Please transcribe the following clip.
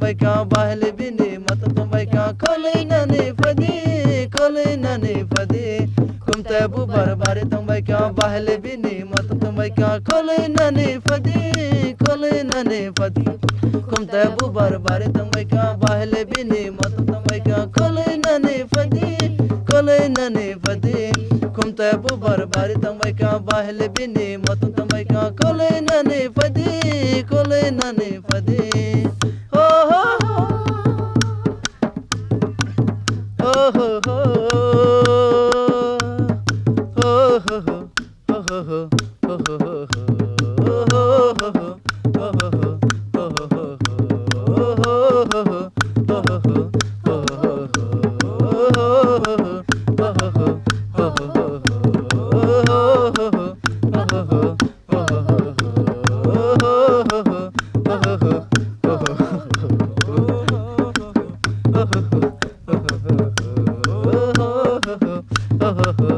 Baika bahle bini mat baika kolinani fadi kumte bu barbare baika bahle bini mat baika kolinani fadi kumte bu barbare baika bahle bini mat baika kolinani fadi kumte bu barbare baika bahle bini mat baika kolinani fadi Oh